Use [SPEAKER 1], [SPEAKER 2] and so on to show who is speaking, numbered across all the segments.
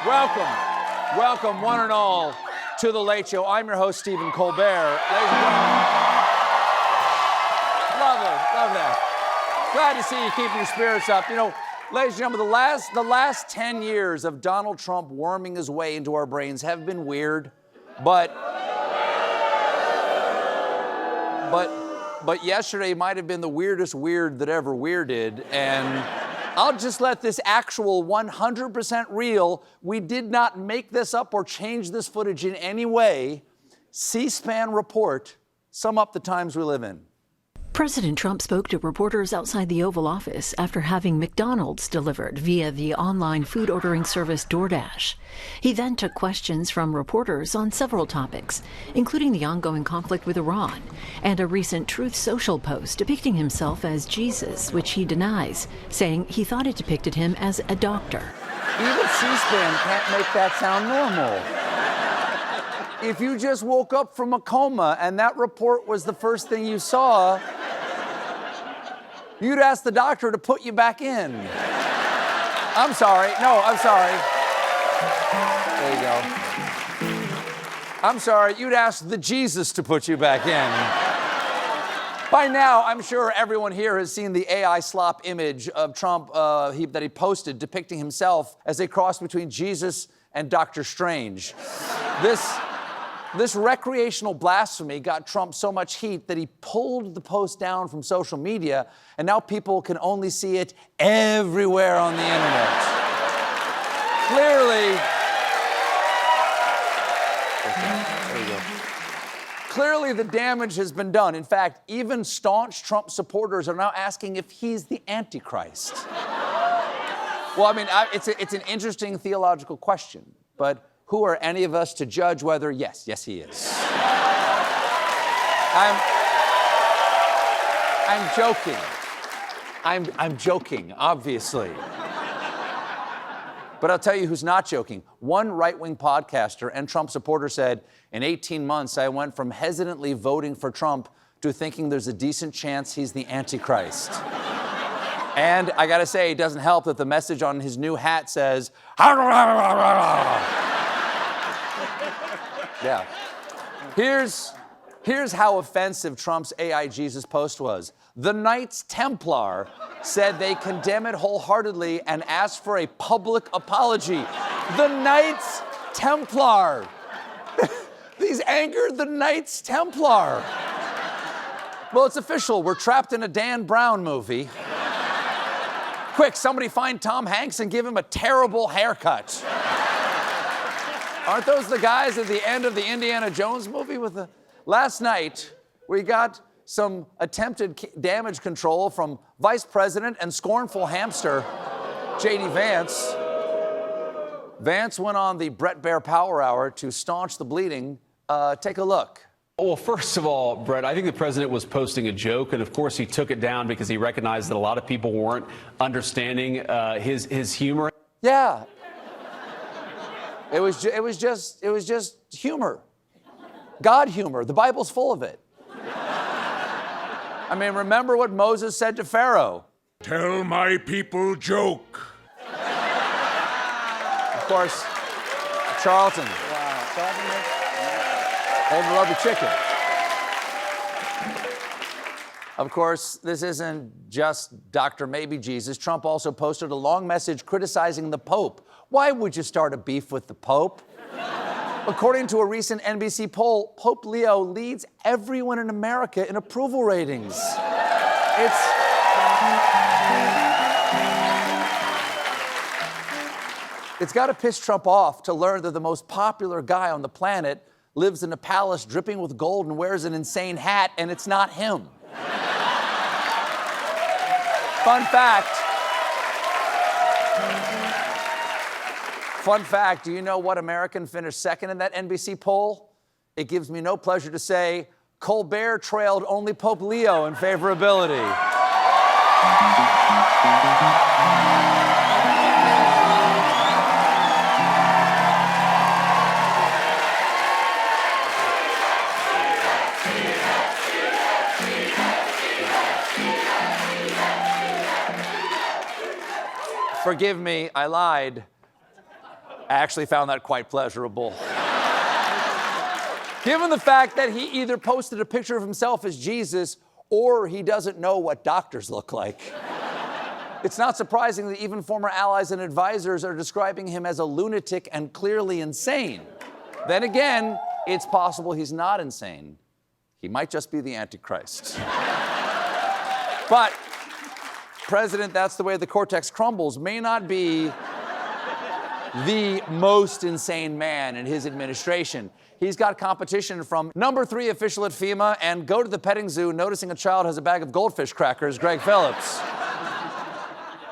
[SPEAKER 1] Welcome, one and all, to The Late Show. I'm your host, Stephen Colbert. Ladies and gentlemen, love that. Glad to see you keeping your spirits up. You know, ladies and gentlemen, the last 10 years of Donald Trump worming his way into our brains have been weird, but yesterday might have been the weirdest weird that ever weirded, and I'll just let this actual 100% real, we did not make this up or change this footage in any way, C-SPAN report sum up the times we live in.
[SPEAKER 2] President Trump spoke to reporters outside the Oval Office after having McDonald's delivered via the online food ordering service DoorDash. He then took questions from reporters on several topics, including the ongoing conflict with Iran and a recent Truth Social post depicting himself as Jesus, which he denies, saying he thought it depicted him as a doctor.
[SPEAKER 1] Even C-SPAN can't make that sound normal. If you just woke up from a coma and that report was the first thing you saw, you'd ask the doctor to put you back in. I'm sorry. No, I'm sorry. There you go. I'm sorry. You'd ask the Jesus to put you back in. By now, I'm sure everyone here has seen the AI slop image of Trump that he posted depicting himself as a cross between Jesus and Dr. Strange. This recreational blasphemy got Trump so much heat that he pulled the post down from social media, and now people can only see it everywhere on the internet. Clearly, the damage has been done. In fact, even staunch Trump supporters are now asking if he's the Antichrist. Well, I mean, it's an interesting theological question, but who are any of us to judge whether, yes, he is. I'm joking. I'm joking, obviously. But I'll tell you who's not joking. One right-wing podcaster and Trump supporter said, in 18 months, I went from hesitantly voting for Trump to thinking there's a decent chance he's the Antichrist. And I gotta say, it doesn't help that the message on his new hat says, yeah. Here's how offensive Trump's AI Jesus post was. The Knights Templar said they condemn it wholeheartedly and asked for a public apology. The Knights Templar. These angered the Knights Templar. Well, it's official. We're trapped in a Dan Brown movie. Quick, somebody find Tom Hanks and give him a terrible haircut. Aren't those the guys at the end of the Indiana Jones movie with the... Last night, we got some attempted damage control from Vice President and scornful hamster, J.D. Vance. Vance went on the Brett Baer Power Hour to staunch the bleeding. Take a look.
[SPEAKER 3] Well, first of all, Brett, I think the president was posting a joke, and of course he took it down because he recognized that a lot of people weren't understanding his humor.
[SPEAKER 1] Yeah. It was just humor. God humor. The Bible's full of it. I mean, remember what Moses said to Pharaoh?
[SPEAKER 4] Tell my people joke.
[SPEAKER 1] Of course, Charlton. Wow. Hold the rubber chicken. Of course, this isn't just Dr. Maybe Jesus. Trump also posted a long message criticizing the Pope. Why would you start a beef with the Pope? According to a recent NBC poll, Pope Leo leads everyone in America in approval ratings. It's got to piss Trump off to learn that the most popular guy on the planet lives in a palace dripping with gold and wears an insane hat, and it's not him. Fun fact, do you know what American finished second in that NBC poll? It gives me no pleasure to say Colbert trailed only Pope Leo in favorability. Forgive me, I lied. I actually found that quite pleasurable. Given the fact that he either posted a picture of himself as Jesus or he doesn't know what doctors look like. It's not surprising that even former allies and advisors are describing him as a lunatic and clearly insane. Then again, it's possible he's not insane. He might just be the Antichrist. But President, that's the way the cortex crumbles, may not be the most insane man in his administration. He's got competition from number 3 official at FEMA and go to the petting zoo noticing a child has a bag of goldfish crackers, Greg Phillips.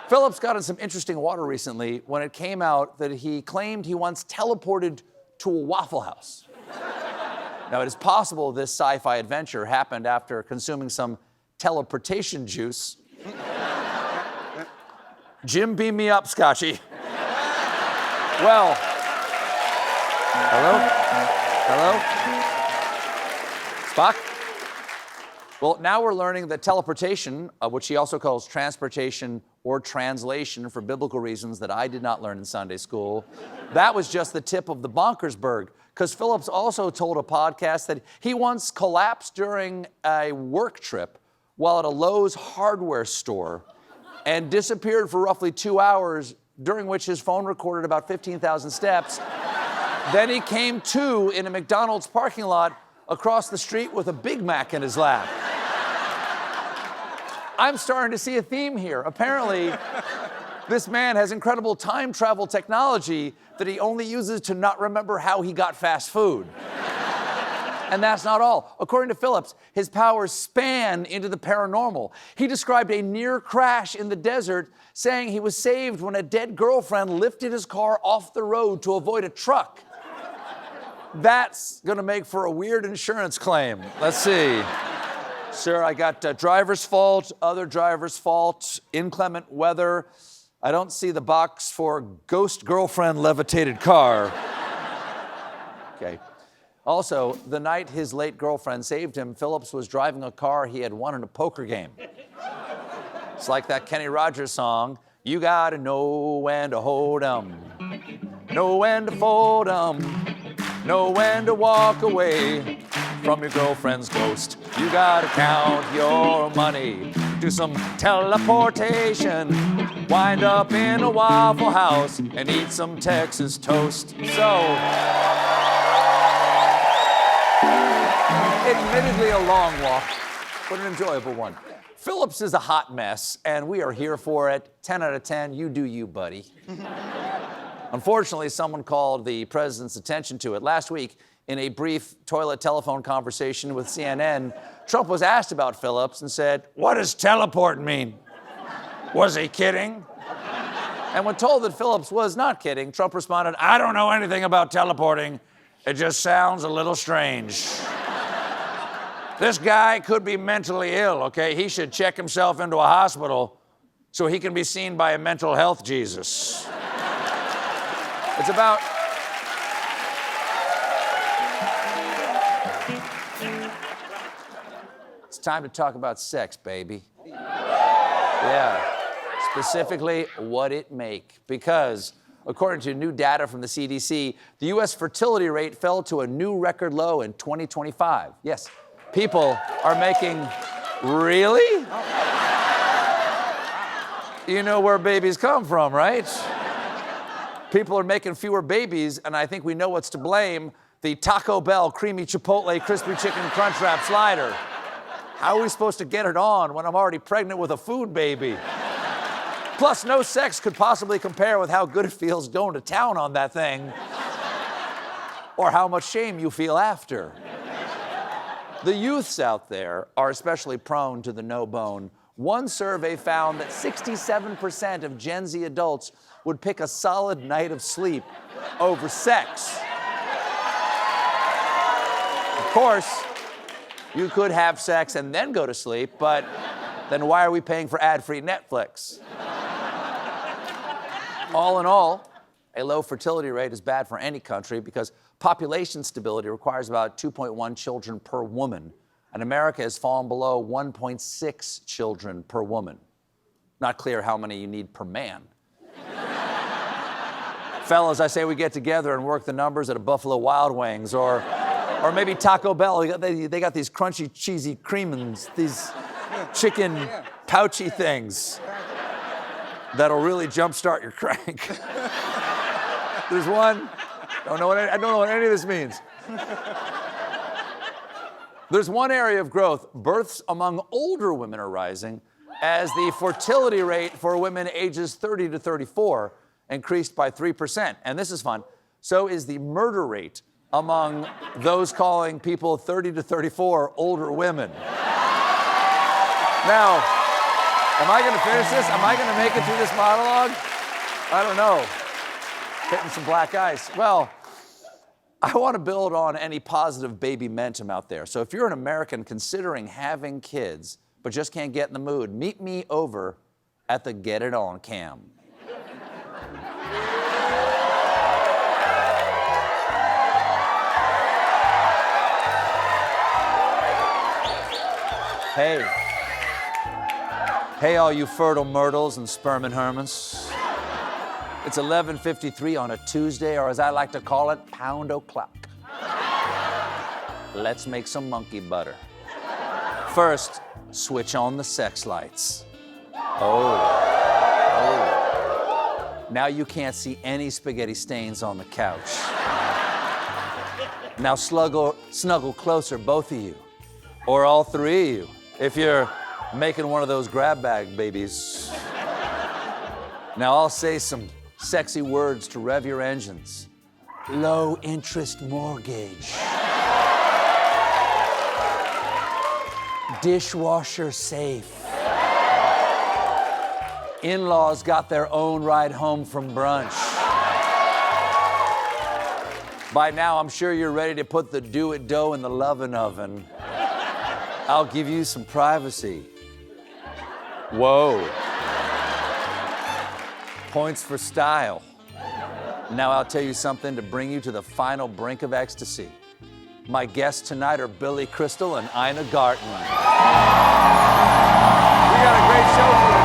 [SPEAKER 1] Phillips got in some interesting water recently when it came out that he claimed he once teleported to a Waffle House. Now, it is possible this sci-fi adventure happened after consuming some teleportation juice. Jim, beam me up, Scotchy. Well, hello? Spock? Well, now we're learning that teleportation, which he also calls transportation or translation for biblical reasons that I did not learn in Sunday school, that was just the tip of the bonkersberg. Because Phillips also told a podcast that he once collapsed during a work trip while at a Lowe's hardware store and disappeared for roughly 2 hours, during which his phone recorded about 15,000 steps. Then he came to in a McDonald's parking lot across the street with a Big Mac in his lap. I'm starting to see a theme here. Apparently, this man has incredible time travel technology that he only uses to not remember how he got fast food. And that's not all. According to Phillips, his powers span into the paranormal. He described a near crash in the desert, saying he was saved when a dead girlfriend lifted his car off the road to avoid a truck. That's gonna make for a weird insurance claim. Let's see. Sir, I got driver's fault, other driver's fault, inclement weather. I don't see the box for ghost girlfriend levitated car. Okay. Also, the night his late girlfriend saved him, Phillips was driving a car he had won in a poker game. It's like that Kenny Rogers song, you gotta know when to hold 'em, know when to fold 'em, know when to walk away from your girlfriend's ghost. You gotta count your money, do some teleportation, wind up in a Waffle House and eat some Texas toast. So, admittedly a long walk, but an enjoyable one. Phillips is a hot mess, and we are here for it. 10 out of 10, you do you, buddy. Unfortunately, someone called the president's attention to it. Last week, in a brief toilet telephone conversation with CNN, Trump was asked about Phillips and said, "What does teleport mean? Was he kidding?" And when told that Phillips was not kidding, Trump responded, "I don't know anything about teleporting. It just sounds a little strange. This guy could be mentally ill, okay? He should check himself into a hospital so he can be seen by a mental health Jesus." It's about... It's time to talk about sex, baby. Yeah. Specifically, what it make. Because, according to new data from the CDC, the U.S. fertility rate fell to a new record low in 2025. Yes, people are making... Really? You know where babies come from, right? People are making fewer babies, and I think we know what's to blame. The Taco Bell Creamy Chipotle Crispy Chicken Crunchwrap Slider. How are we supposed to get it on when I'm already pregnant with a food baby? Plus, no sex could possibly compare with how good it feels going to town on that thing, or how much shame you feel after. The youths out there are especially prone to the no bone. One survey found that 67% of Gen Z adults would pick a solid night of sleep over sex. Of course, you could have sex and then go to sleep, but then why are we paying for ad-free Netflix? All in all, a low fertility rate is bad for any country because population stability requires about 2.1 children per woman, and America has fallen below 1.6 children per woman. Not clear how many you need per man. Fellas, I say we get together and work the numbers at a Buffalo Wild Wings or maybe Taco Bell. They got these crunchy, cheesy creamins, these chicken pouchy things that'll really jumpstart your crank. There's one. I don't know what any of this means. There's one area of growth. Births among older women are rising as the fertility rate for women ages 30 to 34 increased by 3%. And this is fun. So is the murder rate among those calling people 30 to 34 older women. Now, am I going to finish this? Am I going to make it through this monologue? I don't know. Hitting some black ice. Well, I want to build on any positive baby momentum out there. So if you're an American considering having kids but just can't get in the mood, meet me over at the Get It On Cam. Hey, all you fertile myrtles and sperm and hermans. It's 11:53 on a Tuesday, or as I like to call it, pound o'clock. Let's make some monkey butter. First, switch on the sex lights. Oh. Now you can't see any spaghetti stains on the couch. Now snuggle closer, both of you, or all three of you, if you're making one of those grab bag babies. Now I'll say some sexy words to rev your engines. Low interest mortgage. Dishwasher safe. In-laws got their own ride home from brunch. By now, I'm sure you're ready to put the do-it dough in the loving oven. I'll give you some privacy. Whoa. Points for style. Now I'll tell you something to bring you to the final brink of ecstasy. My guests tonight are Billy Crystal and Ina Garten. We got a great show for you.